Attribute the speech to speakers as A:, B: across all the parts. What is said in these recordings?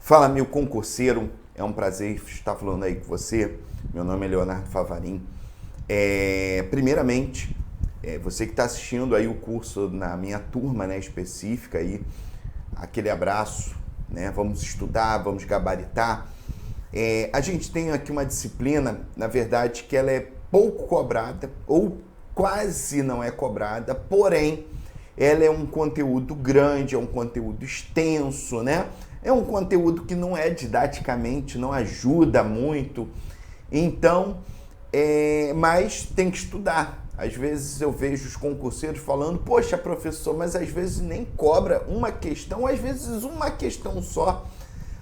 A: Fala, meu concurseiro, é um prazer estar falando aí com você. Meu nome é Leonardo Favarin. Primeiramente, você que está assistindo aí o curso na minha turma, né, específica aí, aquele abraço, né? Vamos estudar, vamos gabaritar. A gente tem aqui uma disciplina, na verdade, que ela é pouco cobrada ou quase não é cobrada, porém, ela é um conteúdo grande, é um conteúdo extenso, né? É um conteúdo que não é didaticamente, não ajuda muito, então, mas tem que estudar. Às vezes eu vejo os concurseiros falando, poxa, professor, mas às vezes nem cobra uma questão, às vezes uma questão só.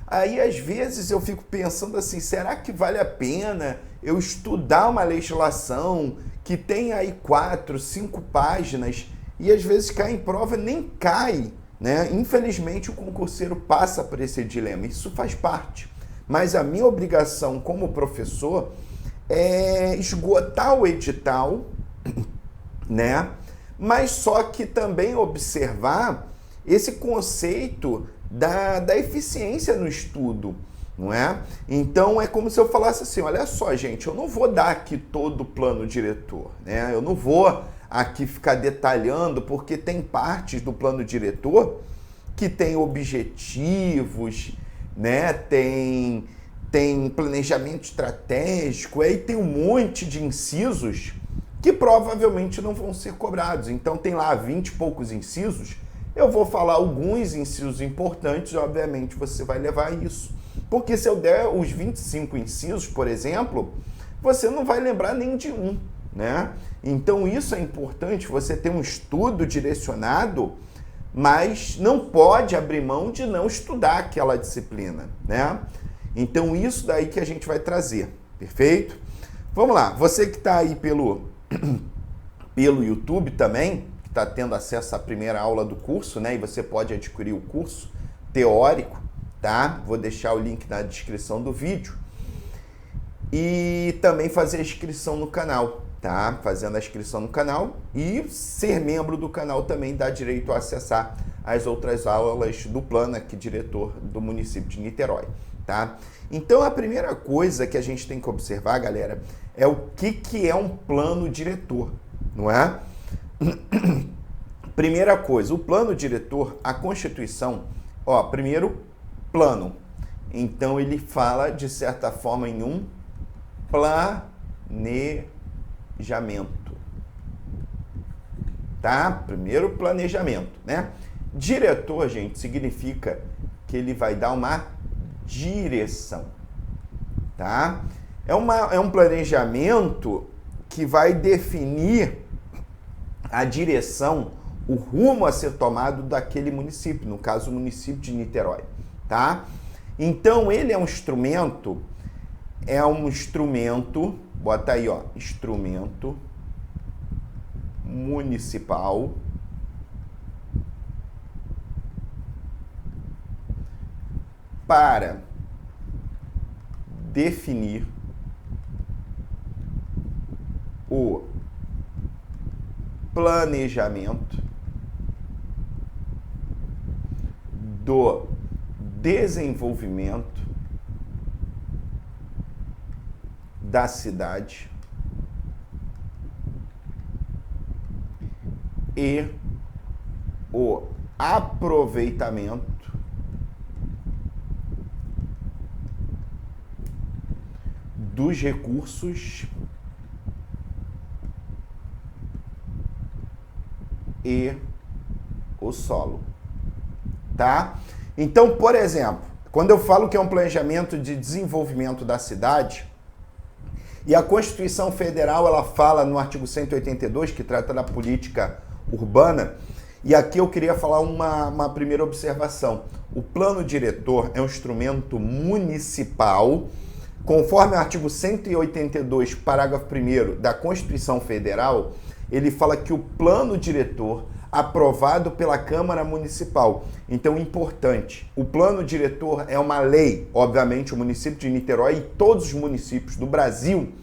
A: Aí, às vezes, eu fico pensando assim, será que vale a pena eu estudar uma legislação que tem aí 4, 5 páginas e às vezes cai em prova, nem cai, né? Infelizmente, o concurseiro passa por esse dilema, isso faz parte. Mas a minha obrigação como professor é esgotar o edital, né? Mas só que também observar esse conceito da eficiência no estudo, não é? Então é como se eu falasse assim, olha só, gente, eu não vou dar aqui todo o plano diretor, né? Eu não vou aqui ficar detalhando, porque tem partes do plano diretor que tem objetivos, né? Tem planejamento estratégico, aí tem um monte de incisos que provavelmente não vão ser cobrados. Então tem lá 20 e poucos incisos, eu vou falar alguns incisos importantes, obviamente você vai levar isso. Porque se eu der os 25 incisos, por exemplo, você não vai lembrar nem de um, né? Então isso é importante, você ter um estudo direcionado, mas não pode abrir mão de não estudar aquela disciplina, né? Então isso daí que a gente vai trazer, perfeito? Vamos lá, você que está aí pelo YouTube também, que está tendo acesso à primeira aula do curso, né? E você pode adquirir o curso teórico, tá? Vou deixar o link na descrição do vídeo. E também fazer a inscrição no canal, tá? Fazendo a inscrição no canal e ser membro do canal também dá direito a acessar as outras aulas do plano aqui, diretor do município de Niterói, tá? Então a primeira coisa que a gente tem que observar, galera, é o que é um plano diretor, não é? Primeira coisa, o plano diretor, a Constituição, primeiro, plano. Então ele fala, de certa forma, em um planejamento, tá? Primeiro, planejamento, né? Diretor, gente, significa que ele vai dar uma direção, tá? É um planejamento que vai definir a direção, o rumo a ser tomado daquele município, no caso o município de Niterói, tá? Então ele é um instrumento, bota aí, instrumento municipal para definir o planejamento do desenvolvimento da cidade e o aproveitamento dos recursos e o solo, tá? Então, por exemplo, quando eu falo que é um planejamento de desenvolvimento da cidade, e a Constituição Federal, ela fala no artigo 182, que trata da política urbana, e aqui eu queria falar uma primeira observação. O plano diretor é um instrumento municipal, conforme o artigo 182, parágrafo 1º da Constituição Federal, ele fala que o plano diretor aprovado pela Câmara Municipal. Então, importante, o plano diretor é uma lei, obviamente o município de Niterói e todos os municípios do Brasil,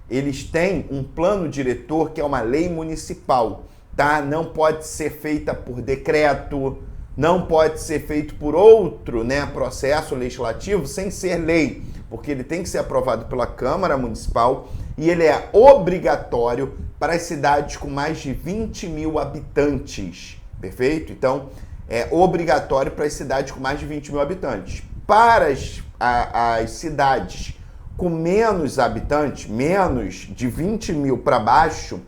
A: eles têm um plano diretor que é uma lei municipal, tá? Não pode ser feita por decreto, não pode ser feito por outro, né, processo legislativo sem ser lei, porque ele tem que ser aprovado pela Câmara Municipal e ele é obrigatório para as cidades com mais de 20 mil habitantes, perfeito? Então, é obrigatório para as cidades com mais de 20 mil habitantes. Para as cidades com menos habitantes, menos de 20 mil para baixo,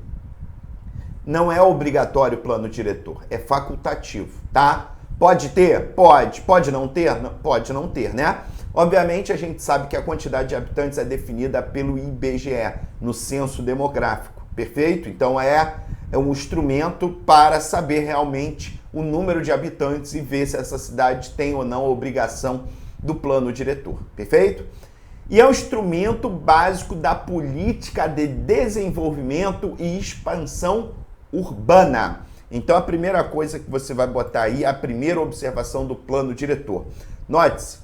A: não é obrigatório o plano diretor, é facultativo, tá? Pode ter? Pode. Pode não ter? Pode não ter, né? Obviamente, a gente sabe que a quantidade de habitantes é definida pelo IBGE, no censo demográfico, perfeito? Então, é um instrumento para saber realmente o número de habitantes e ver se essa cidade tem ou não a obrigação do plano diretor, perfeito? E é um instrumento básico da política de desenvolvimento e expansão urbana. Então, a primeira coisa que você vai botar aí, a primeira observação do plano diretor. Note-se,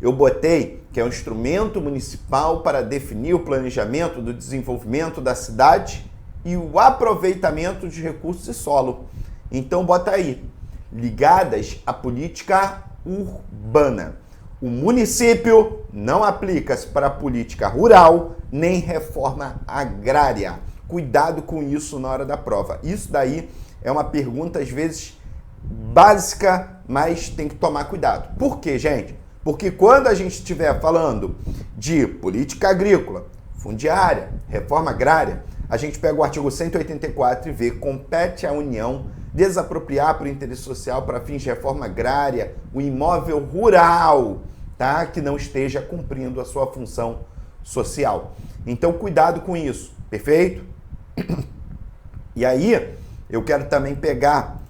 A: eu botei que é um instrumento municipal para definir o planejamento do desenvolvimento da cidade e o aproveitamento de recursos de solo. Então, bota aí, ligadas à política urbana. O município não aplica-se para a política rural nem reforma agrária. Cuidado com isso na hora da prova. Isso daí é uma pergunta, às vezes, básica, mas tem que tomar cuidado. Por quê, gente? Porque quando a gente estiver falando de política agrícola, fundiária, reforma agrária, a gente pega o artigo 184 e vê: compete à União desapropriar por interesse social para fins de reforma agrária o imóvel rural, tá? Que não esteja cumprindo a sua função social. Então, cuidado com isso, perfeito? E aí, eu quero também pegar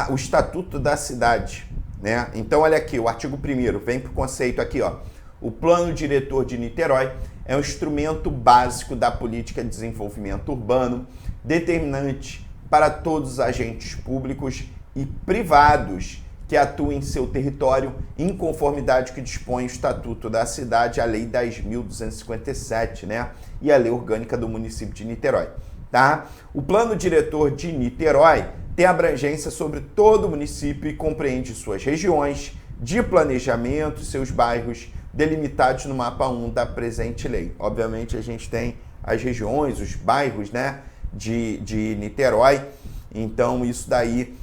A: o Estatuto da Cidade, né? Então, olha aqui, o artigo 1º, vem para o conceito aqui, ó. O Plano Diretor de Niterói é um instrumento básico da política de desenvolvimento urbano, determinante para todos os agentes públicos e privados que atuem em seu território em conformidade que dispõe o Estatuto da Cidade, a Lei 10.257, né? E a Lei Orgânica do Município de Niterói, tá? O Plano Diretor de Niterói tem abrangência sobre todo o município e compreende suas regiões de planejamento, seus bairros delimitados no mapa 1 da presente lei. Obviamente, a gente tem as regiões, os bairros, né, de Niterói. Então, isso daí,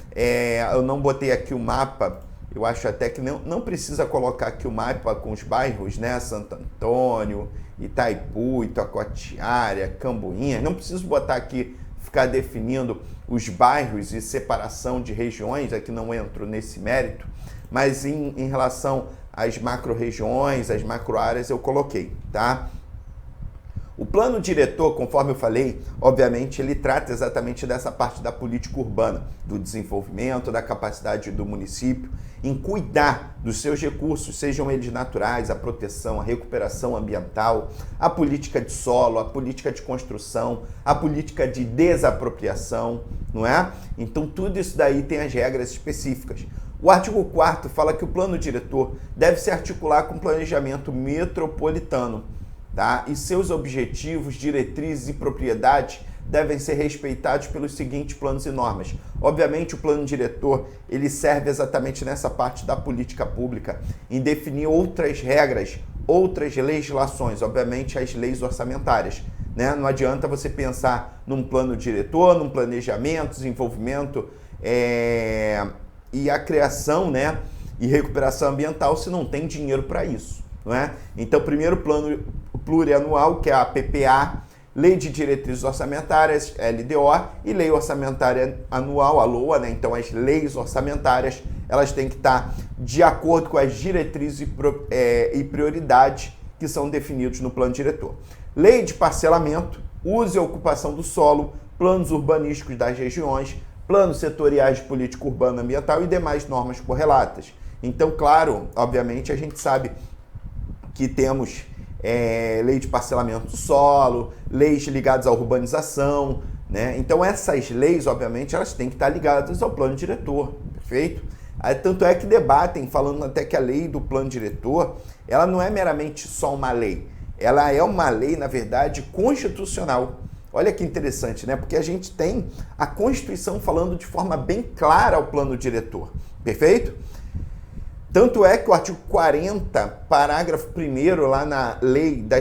A: eu não botei aqui o mapa, eu acho até que não precisa colocar aqui o mapa com os bairros, né, Santo Antônio, Itaipu, Itacoatiara, Cambuinha, não preciso botar aqui, ficar definindo os bairros e separação de regiões, aqui não entro nesse mérito, mas em relação às macro-regiões, as macro-áreas, eu coloquei, tá? O plano diretor, conforme eu falei, obviamente ele trata exatamente dessa parte da política urbana, do desenvolvimento, da capacidade do município em cuidar dos seus recursos, sejam eles naturais, a proteção, a recuperação ambiental, a política de solo, a política de construção, a política de desapropriação, não é? Então tudo isso daí tem as regras específicas. O artigo 4º fala que o plano diretor deve se articular com o planejamento metropolitano, tá? E seus objetivos, diretrizes e propriedades devem ser respeitados pelos seguintes planos e normas. Obviamente, o plano diretor ele serve exatamente nessa parte da política pública, em definir outras regras, outras legislações, obviamente as leis orçamentárias, né? Não adianta você pensar num plano diretor, num planejamento, desenvolvimento e a criação, né, e recuperação ambiental se não tem dinheiro para isso, não é? Então, primeiro plano plurianual, que é a PPA, Lei de Diretrizes Orçamentárias, LDO, e Lei Orçamentária Anual, a LOA, né? Então, as leis orçamentárias, elas têm que estar de acordo com as diretrizes e prioridades que são definidos no plano diretor. Lei de parcelamento, uso e ocupação do solo, planos urbanísticos das regiões, planos setoriais de política urbana ambiental e demais normas correlatas. Então, claro, obviamente, a gente sabe que temos lei de parcelamento do solo, leis ligadas à urbanização, né? Então, essas leis, obviamente, elas têm que estar ligadas ao plano diretor, perfeito? Tanto é que debatem, falando até que a lei do plano diretor, ela não é meramente só uma lei, ela é uma lei, na verdade, constitucional. Olha que interessante, né? Porque a gente tem a Constituição falando de forma bem clara o plano diretor, perfeito? Tanto é que o artigo 40, parágrafo 1º, lá na lei do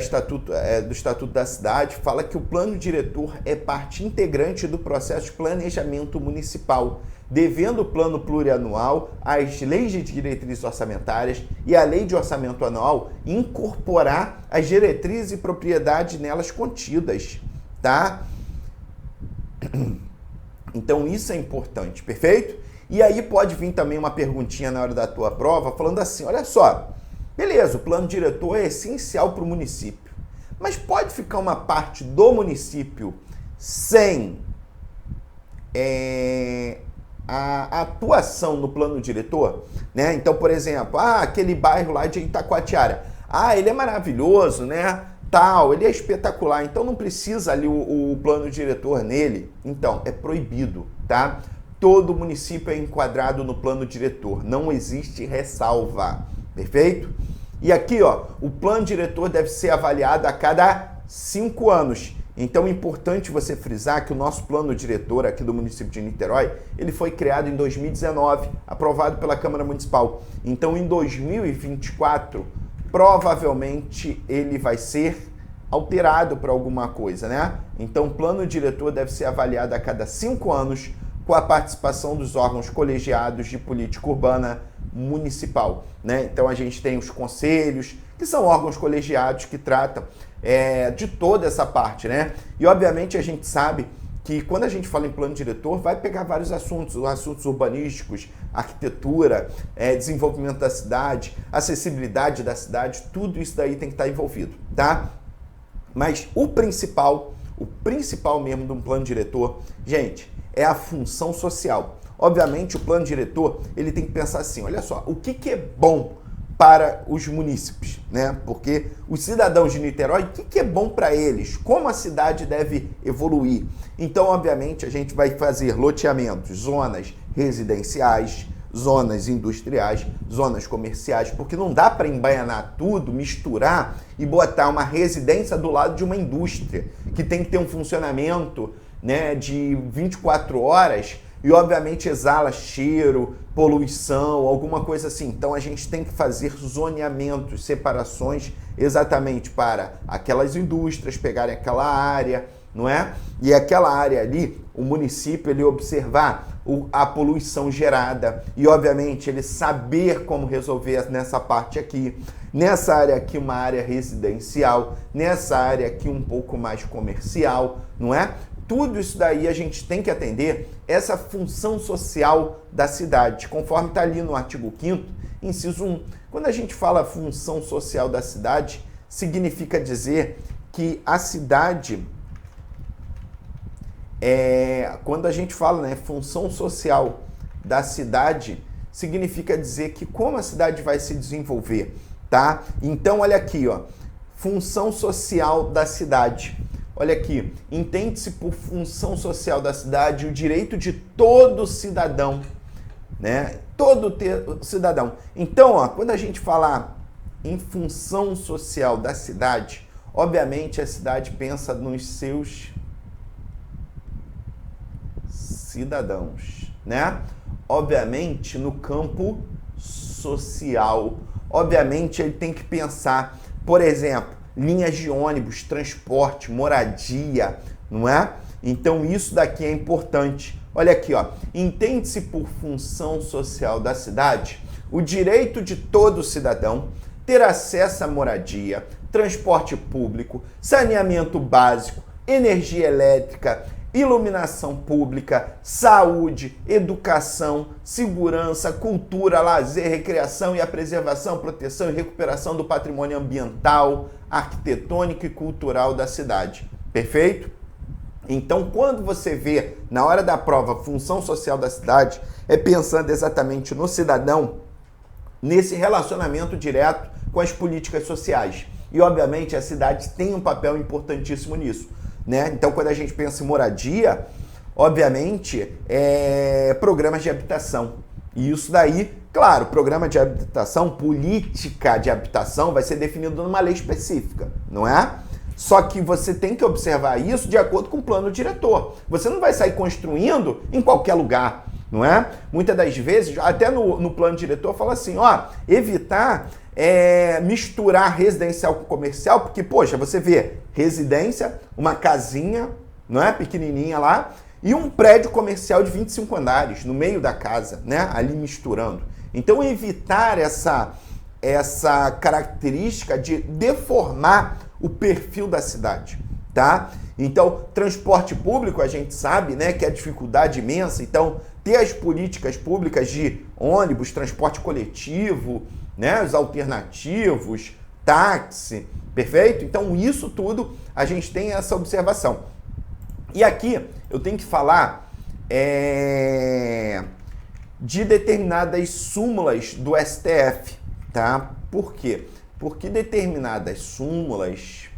A: Estatuto da Cidade, fala que o plano diretor é parte integrante do processo de planejamento municipal, devendo o plano plurianual, as leis de diretrizes orçamentárias e a lei de orçamento anual incorporar as diretrizes e propriedades nelas contidas, tá? Então isso é importante, perfeito? E aí pode vir também uma perguntinha na hora da tua prova, falando assim, olha só, beleza, o plano diretor é essencial para o município, mas pode ficar uma parte do município sem a atuação no plano diretor, né? Então, por exemplo, aquele bairro lá de Itacoatiara, ele é maravilhoso, né? Tal, ele é espetacular, então não precisa ali o plano diretor nele. Então, é proibido, tá? Todo município é enquadrado no plano diretor, não existe ressalva, perfeito? E aqui, ó, o plano diretor deve ser avaliado a cada 5 anos. Então é importante você frisar que o nosso plano diretor aqui do município de Niterói, ele foi criado em 2019, aprovado pela Câmara Municipal. Então em 2024, provavelmente ele vai ser alterado para alguma coisa, né? Então o plano diretor deve ser avaliado a cada 5 anos com a participação dos órgãos colegiados de política urbana municipal, né? Então a gente tem os conselhos, que são órgãos colegiados que tratam de toda essa parte, né? E obviamente a gente sabe que quando a gente fala em plano diretor, vai pegar vários assuntos, os assuntos urbanísticos, arquitetura, desenvolvimento da cidade, acessibilidade da cidade, tudo isso daí tem que estar envolvido, tá? Mas o principal mesmo de um plano diretor, gente, é a função social. Obviamente o plano diretor, ele tem que pensar assim, olha só, o que é bom para os munícipes, né? Porque os cidadãos de Niterói, o que é bom para eles? Como a cidade deve evoluir? Então, obviamente, a gente vai fazer loteamentos, zonas residenciais, zonas industriais, zonas comerciais, porque não dá para embaianar tudo, misturar e botar uma residência do lado de uma indústria, que tem que ter um funcionamento, né, de 24 horas, e obviamente exala cheiro, poluição, alguma coisa assim. Então a gente tem que fazer zoneamentos, separações exatamente para aquelas indústrias pegarem aquela área, não é? E aquela área ali, o município ele observar a poluição gerada e obviamente ele saber como resolver nessa parte aqui. Nessa área aqui uma área residencial, nessa área aqui um pouco mais comercial, não é? Tudo isso daí a gente tem que atender essa função social da cidade, conforme está ali no artigo 5º, inciso 1. Quando a gente fala função social da cidade, significa dizer que a cidade, quando a gente fala, né, função social da cidade, significa dizer que como a cidade vai se desenvolver, tá? Então, olha aqui, ó, função social da cidade. Olha aqui, entende-se por função social da cidade o direito de todo cidadão, né? Todo cidadão. Então, ó, quando a gente falar em função social da cidade, obviamente a cidade pensa nos seus cidadãos, né? Obviamente no campo social. Obviamente ele tem que pensar, por exemplo, linhas de ônibus, transporte, moradia, não é? Então isso daqui é importante. Olha aqui, ó. Entende-se por função social da cidade o direito de todo cidadão ter acesso à moradia, transporte público, saneamento básico, energia elétrica, iluminação pública, saúde, educação, segurança, cultura, lazer, recreação e a preservação, proteção e recuperação do patrimônio ambiental, arquitetônico e cultural da cidade. Perfeito? Então, quando você vê, na hora da prova, função social da cidade, é pensando exatamente no cidadão, nesse relacionamento direto com as políticas sociais. E, obviamente, a cidade tem um papel importantíssimo nisso, né? Então, quando a gente pensa em moradia, obviamente, programas de habitação. E isso daí, claro, programa de habitação, política de habitação vai ser definido numa lei específica, não é? Só que você tem que observar isso de acordo com o plano diretor. Você não vai sair construindo em qualquer lugar, não é? Muitas das vezes, até no plano diretor, fala assim, ó, evitar misturar residencial com comercial, porque, poxa, você vê residência, uma casinha, não é, pequenininha lá, e um prédio comercial de 25 andares no meio da casa, né, ali misturando. Então, evitar essa característica de deformar o perfil da cidade, tá? Então, transporte público, a gente sabe, né, que é dificuldade imensa. Então, ter as políticas públicas de ônibus, transporte coletivo, né, os alternativos, táxi, perfeito? Então, isso tudo a gente tem essa observação. E aqui eu tenho que falar de determinadas súmulas do STF, tá? Por quê? Porque determinadas súmulas,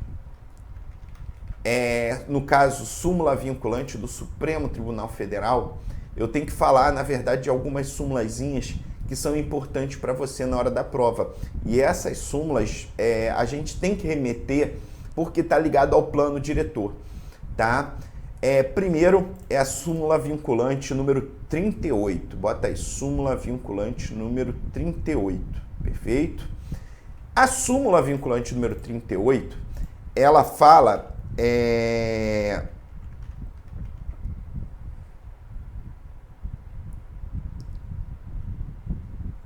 A: no caso, súmula vinculante do Supremo Tribunal Federal, eu tenho que falar, na verdade, de algumas súmulazinhas que são importantes para você na hora da prova. E essas súmulas a gente tem que remeter porque está ligado ao plano diretor, tá? Primeiro é a súmula vinculante número 38. Bota aí, súmula vinculante número 38. Perfeito? A súmula vinculante número 38, ela fala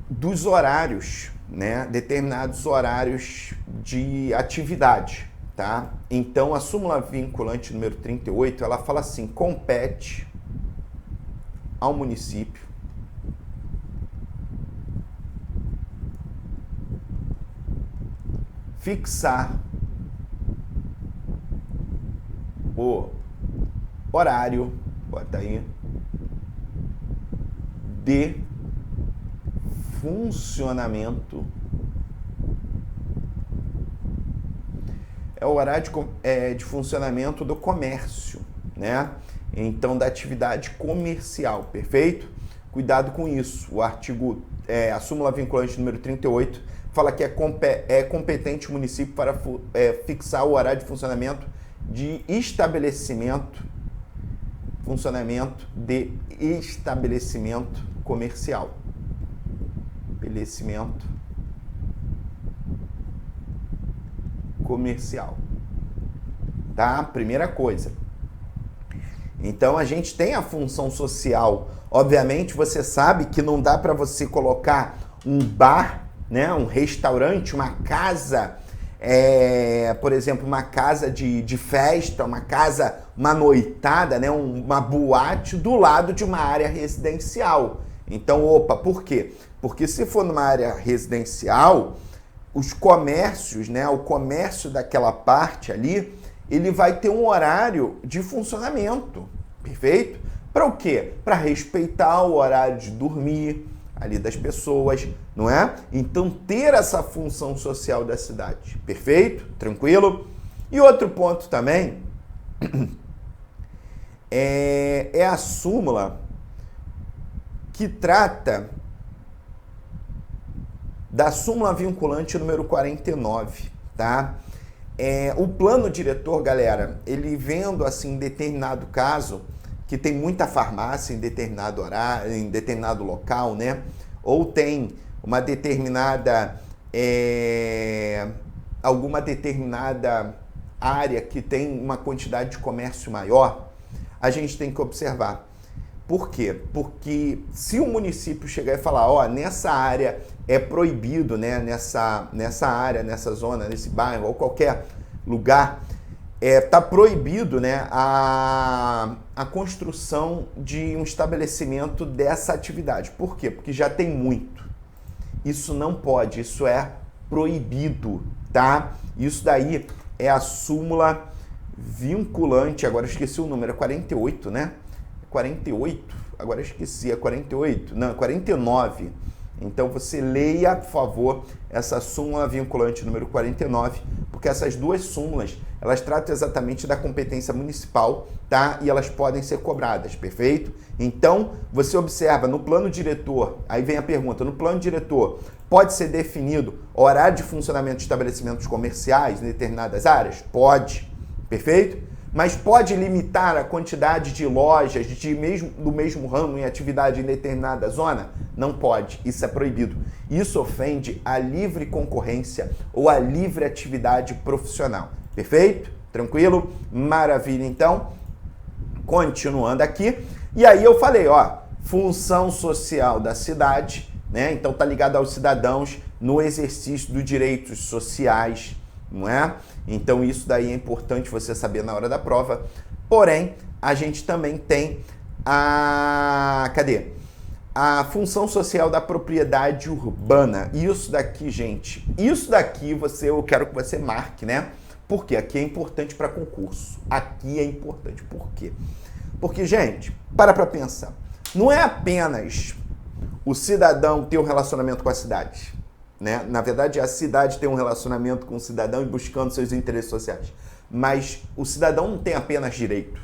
A: dos horários, né? Determinados horários de atividade, tá? Então, a súmula vinculante número 38, ela fala assim, compete ao município fixar o horário, bota aí, de funcionamento. É o horário de funcionamento do comércio, né? Então, da atividade comercial, perfeito? Cuidado com isso. O artigo, a súmula vinculante número 38, fala que é competente o município para fixar o horário de funcionamento de estabelecimento comercial. Estabelecimento comercial. Tá? Primeira coisa. Então, a gente tem a função social. Obviamente, você sabe que não dá para você colocar um bar, né, um restaurante, uma casa, por exemplo, uma casa de festa, uma noitada, né, uma boate do lado de uma área residencial. Então, por quê? Porque se for numa área residencial, os comércios, né, o comércio daquela parte ali, ele vai ter um horário de funcionamento, perfeito? Para o quê? Para respeitar o horário de dormir ali das pessoas, não é? Então, ter essa função social da cidade, perfeito? Tranquilo? E outro ponto também é a súmula que trata da súmula vinculante número 49, tá? O plano diretor, galera, ele vendo assim, em determinado caso, que tem muita farmácia em determinado horário, em determinado local, né? Ou tem uma determinada, alguma determinada área que tem uma quantidade de comércio maior, a gente tem que observar. Por quê? Porque se o município chegar e falar, ó, nessa área é proibido, né? Nessa área, nessa zona, nesse bairro ou qualquer lugar, tá proibido, né, a construção de um estabelecimento dessa atividade. Por quê? Porque já tem muito. Isso não pode, isso é proibido, tá? Isso daí é a súmula vinculante, agora eu esqueci o número, é 48, né? 48, agora eu esqueci, é 48, não, é 49. Então você leia, por favor, essa súmula vinculante número 49, porque essas duas súmulas, elas tratam exatamente da competência municipal, tá? E elas podem ser cobradas, perfeito? Então, você observa no plano diretor, aí vem a pergunta, no plano diretor, pode ser definido horário de funcionamento de estabelecimentos comerciais em determinadas áreas? Pode, perfeito? Mas pode limitar a quantidade de lojas do mesmo ramo em atividade em determinada zona? Não pode, isso é proibido. Isso ofende a livre concorrência ou a livre atividade profissional. Perfeito? Tranquilo? Maravilha, então. Continuando aqui. E aí eu falei, ó, função social da cidade, né? Então tá ligado aos cidadãos no exercício dos direitos sociais, não é? Então isso daí é importante você saber na hora da prova. Porém, a gente também tem a função social da propriedade urbana. Isso daqui, gente, isso daqui eu quero que você marque, né? Porque aqui é importante para concurso. Aqui é importante. Por quê? Porque, gente, para pensar. Não é apenas o cidadão ter um relacionamento com a cidade, né? Na verdade, a cidade tem um relacionamento com o cidadão e buscando seus interesses sociais. Mas o cidadão não tem apenas direito.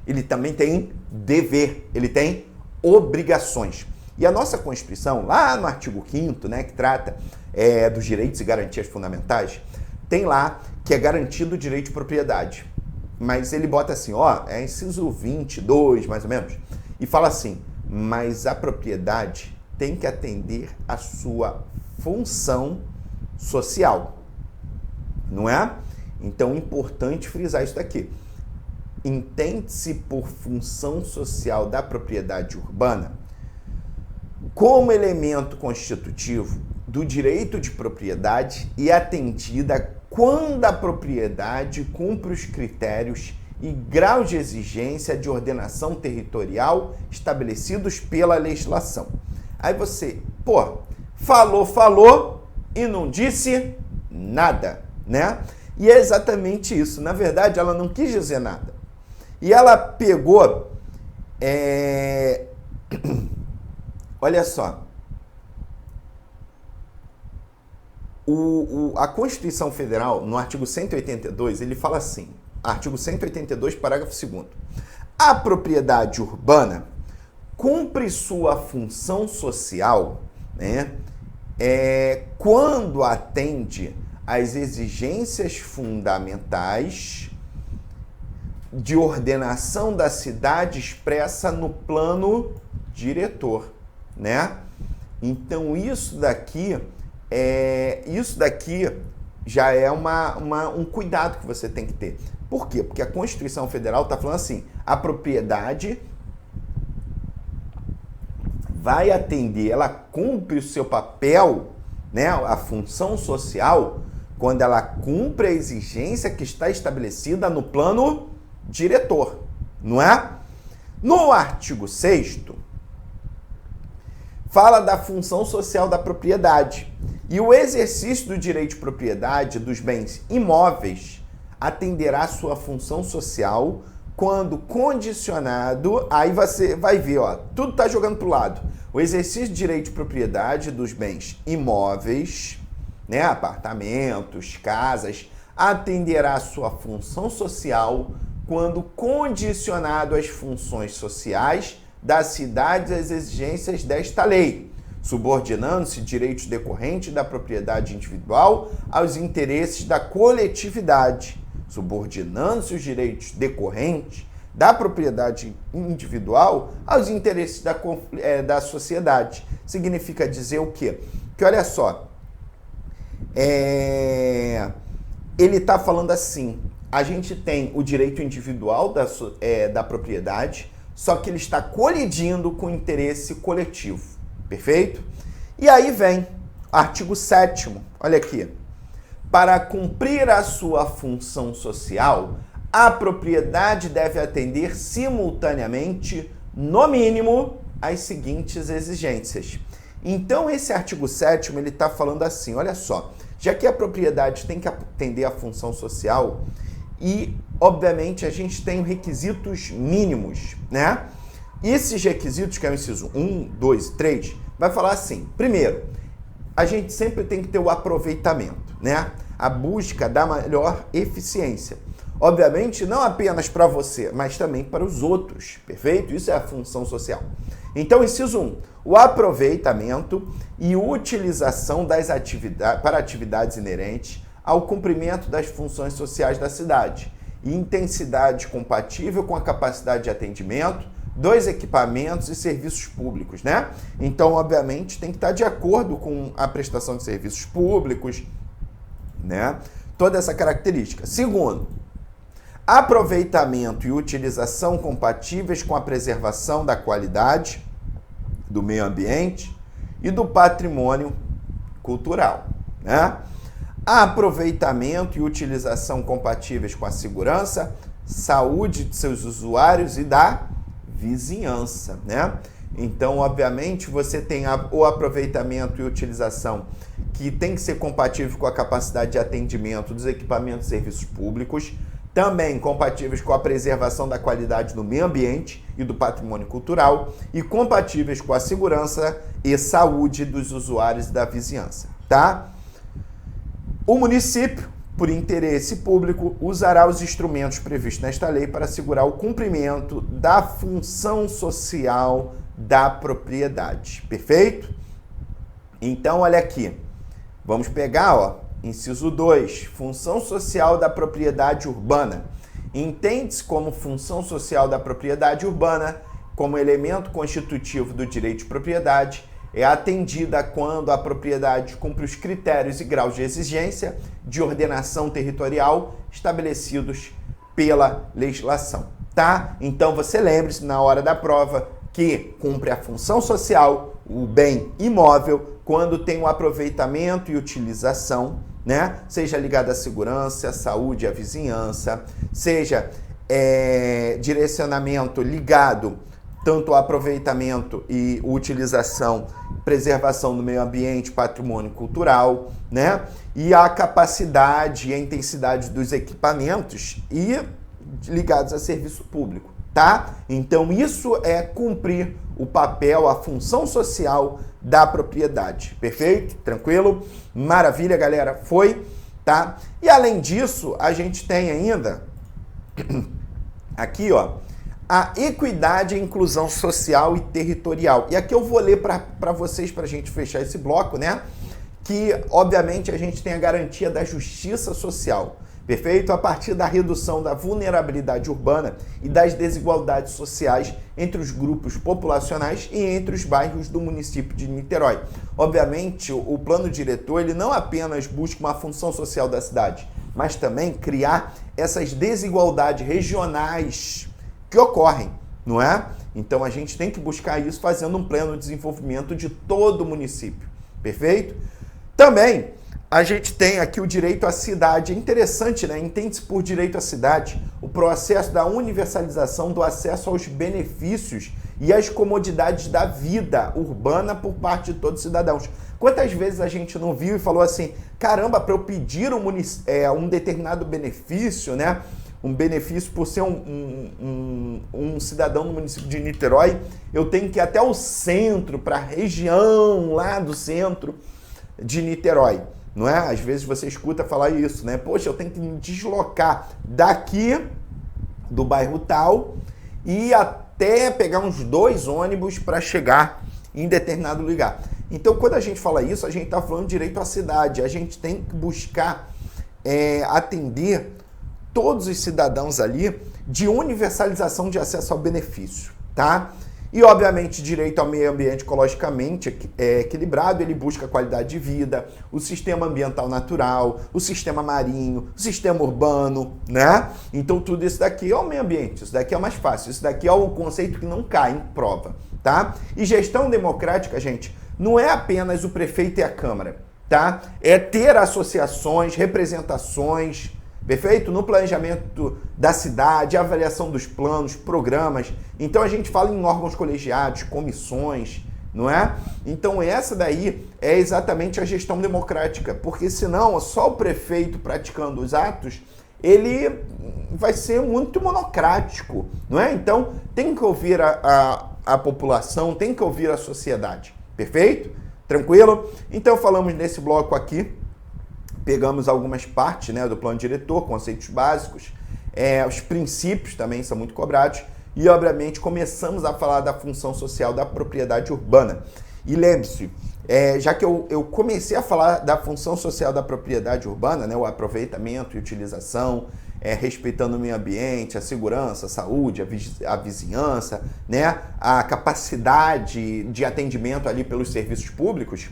A: Ele também tem dever, ele tem obrigações. E a nossa Constituição, lá no artigo 5º, né, que trata dos direitos e garantias fundamentais, tem lá que é garantido o direito de propriedade. Mas ele bota assim, ó, é inciso 22, mais ou menos, e fala assim, mas a propriedade tem que atender a sua função social, não é? Então é importante frisar isso daqui. Entende-se por função social da propriedade urbana como elemento constitutivo do direito de propriedade e atendida quando a propriedade cumpre os critérios e graus de exigência de ordenação territorial estabelecidos pela legislação. Aí você, falou e não disse nada, né? E é exatamente isso. Na verdade, ela não quis dizer nada. E ela pegou... Olha só. A Constituição Federal, no artigo 182, ele fala assim, artigo 182, parágrafo 2º. A propriedade urbana cumpre sua função social, né, quando atende às exigências fundamentais de ordenação da cidade expressa no plano diretor, né? Então isso daqui já é um cuidado que você tem que ter. Por quê? Porque a Constituição Federal está falando assim, a propriedade vai atender, ela cumpre o seu papel, né, a função social, quando ela cumpre a exigência que está estabelecida no plano diretor, não é? No artigo 6º, fala da função social da propriedade. E o exercício do direito de propriedade dos bens imóveis atenderá a sua função social quando condicionado, aí você vai ver, ó, tudo está jogando para o lado. O exercício do direito de propriedade dos bens imóveis, né, apartamentos, casas, atenderá a sua função social quando condicionado às funções sociais da cidade às exigências desta lei, subordinando-se direitos decorrentes da propriedade individual aos interesses da coletividade, subordinando-se os direitos decorrentes da propriedade individual aos interesses da sociedade. Significa dizer o quê? Que olha só, ele está falando assim, a gente tem o direito individual da propriedade, só que ele está colidindo com o interesse coletivo, perfeito? E aí vem artigo 7º, olha aqui. Para cumprir a sua função social, a propriedade deve atender simultaneamente, no mínimo, as seguintes exigências. Então, esse artigo 7º, ele está falando assim, olha só, já que a propriedade tem que atender a função social e, obviamente, a gente tem requisitos mínimos, né? Esses requisitos, que é o inciso 1, 2 e 3, vai falar assim, primeiro, a gente sempre tem que ter o aproveitamento, né? A busca da melhor eficiência. Obviamente, não apenas para você, mas também para os outros, perfeito? Isso é a função social. Então, inciso 1, o aproveitamento e utilização das para atividades inerentes ao cumprimento das funções sociais da cidade e intensidade compatível com a capacidade de atendimento dos equipamentos e serviços públicos, né? Então, obviamente, tem que estar de acordo com a prestação de serviços públicos, né? Toda essa característica. Segundo, aproveitamento e utilização compatíveis com a preservação da qualidade do meio ambiente e do patrimônio cultural, né? Aproveitamento e utilização compatíveis com a segurança, saúde de seus usuários e da vizinhança, né? Então, obviamente, você tem o aproveitamento e utilização que tem que ser compatível com a capacidade de atendimento dos equipamentos e serviços públicos, também compatíveis com a preservação da qualidade do meio ambiente e do patrimônio cultural e compatíveis com a segurança e saúde dos usuários e da vizinhança, tá? O município, por interesse público, usará os instrumentos previstos nesta lei para assegurar o cumprimento da função social da propriedade. Perfeito? Então, olha aqui. Vamos pegar, ó, inciso 2, função social da propriedade urbana. Entende-se como função social da propriedade urbana, como elemento constitutivo do direito de propriedade, é atendida quando a propriedade cumpre os critérios e graus de exigência de ordenação territorial estabelecidos pela legislação, tá? Então você lembre-se na hora da prova que cumpre a função social, o bem imóvel, quando tem o aproveitamento e utilização, né? Seja ligado à segurança, à saúde, à vizinhança, seja direcionamento ligado tanto ao aproveitamento e utilização, preservação do meio ambiente, patrimônio cultural, né? E a capacidade e a intensidade dos equipamentos e ligados a serviço público, tá? Então isso é cumprir o papel, a função social da propriedade. Perfeito? Tranquilo? Maravilha, galera. Foi, tá? E além disso, a gente tem ainda aqui, ó, a equidade e inclusão social e territorial. E aqui eu vou ler para vocês, para a gente fechar esse bloco, né? Que, obviamente, a gente tem a garantia da justiça social, perfeito? A partir da redução da vulnerabilidade urbana e das desigualdades sociais entre os grupos populacionais e entre os bairros do município de Niterói. Obviamente, o plano diretor, ele não apenas busca uma função social da cidade, mas também criar essas desigualdades regionais que ocorrem, não é? Então a gente tem que buscar isso fazendo um pleno desenvolvimento de todo o município, perfeito? Também a gente tem aqui o direito à cidade. É interessante, né? Entende-se por direito à cidade o processo da universalização do acesso aos benefícios e às comodidades da vida urbana por parte de todos os cidadãos. Quantas vezes a gente não viu e falou assim, caramba, para eu pedir um determinado benefício, né? Um benefício por ser um cidadão do município de Niterói, eu tenho que ir até o centro, para a região lá do centro de Niterói, não é? Às vezes você escuta falar isso, né? Poxa, eu tenho que me deslocar daqui do bairro tal e até pegar uns 2 ônibus para chegar em determinado lugar. Então, quando a gente fala isso, a gente está falando de direito à cidade. A gente tem que buscar atender todos os cidadãos ali de universalização de acesso ao benefício, tá? E, obviamente, direito ao meio ambiente ecologicamente equilibrado, ele busca qualidade de vida, o sistema ambiental natural, o sistema marinho, o sistema urbano, né? Então, tudo isso daqui é o meio ambiente, isso daqui é o mais fácil, isso daqui é o conceito que não cai em prova, tá? E gestão democrática, gente, não é apenas o prefeito e a Câmara, tá? É ter associações, representações, perfeito? No planejamento da cidade, avaliação dos planos, programas. Então a gente fala em órgãos colegiados, comissões, não é? Então essa daí é exatamente a gestão democrática, porque senão só o prefeito praticando os atos, ele vai ser muito monocrático, não é? Então, tem que ouvir a população, tem que ouvir a sociedade, perfeito? Tranquilo? Então, falamos nesse bloco aqui, pegamos algumas partes, né, do plano diretor, conceitos básicos, os princípios também são muito cobrados e, obviamente, começamos a falar da função social da propriedade urbana. E lembre-se, já que eu comecei a falar da função social da propriedade urbana, né, o aproveitamento e utilização, respeitando o meio ambiente, a segurança, a saúde, a vizinhança, né, a capacidade de atendimento ali pelos serviços públicos,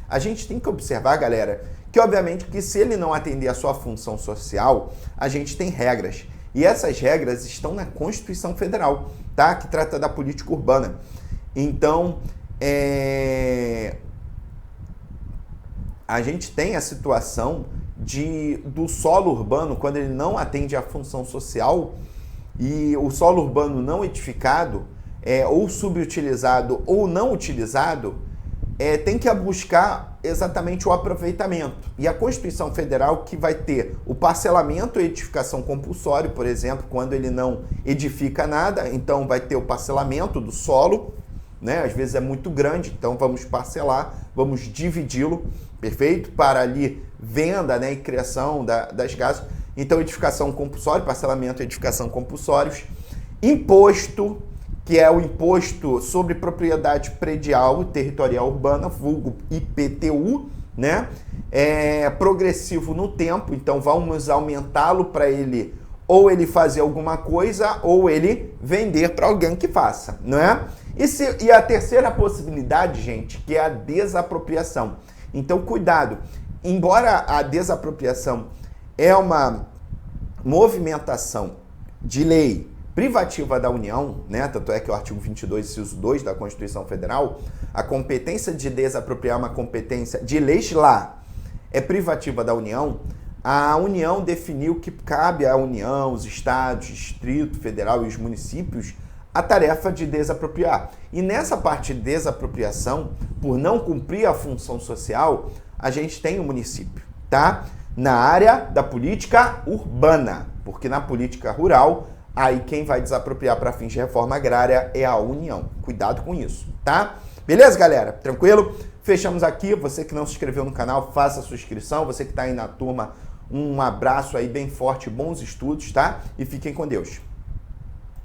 A: a gente tem que observar, galera, que obviamente que se ele não atender a sua função social, a gente tem regras. E essas regras estão na Constituição Federal, tá? Que trata da política urbana. Então, a gente tem a situação do solo urbano, quando ele não atende à função social, e o solo urbano não edificado, ou subutilizado ou não utilizado, tem que buscar exatamente o aproveitamento. E a Constituição Federal que vai ter o parcelamento e edificação compulsório, por exemplo, quando ele não edifica nada, então vai ter o parcelamento do solo, né? Às vezes é muito grande, então vamos parcelar, vamos dividi-lo, perfeito? Para ali venda, né, e criação das casas. Então, edificação compulsória, parcelamento e edificação compulsórios. Imposto, que é o imposto sobre propriedade predial e territorial urbana, vulgo IPTU, né? É progressivo no tempo, então vamos aumentá-lo para ele ou ele fazer alguma coisa ou ele vender para alguém que faça, não é? E a terceira possibilidade, gente, que é a desapropriação. Então, cuidado. Embora a desapropriação é uma movimentação de lei privativa da União, né? Tanto é que o artigo 22, inciso 2 da Constituição Federal, a competência de desapropriar é uma competência de legislar, é privativa da União. A União definiu que cabe à União, os estados, Distrito Federal e os municípios a tarefa de desapropriar. E nessa parte de desapropriação, por não cumprir a função social, a gente tem o município, tá? Na área da política urbana, porque na política rural, aí quem vai desapropriar para fins de reforma agrária é a União. Cuidado com isso, tá? Beleza, galera? Tranquilo? Fechamos aqui. Você que não se inscreveu no canal, faça a sua inscrição. Você que está aí na turma, um abraço aí bem forte, bons estudos, tá? E fiquem com Deus.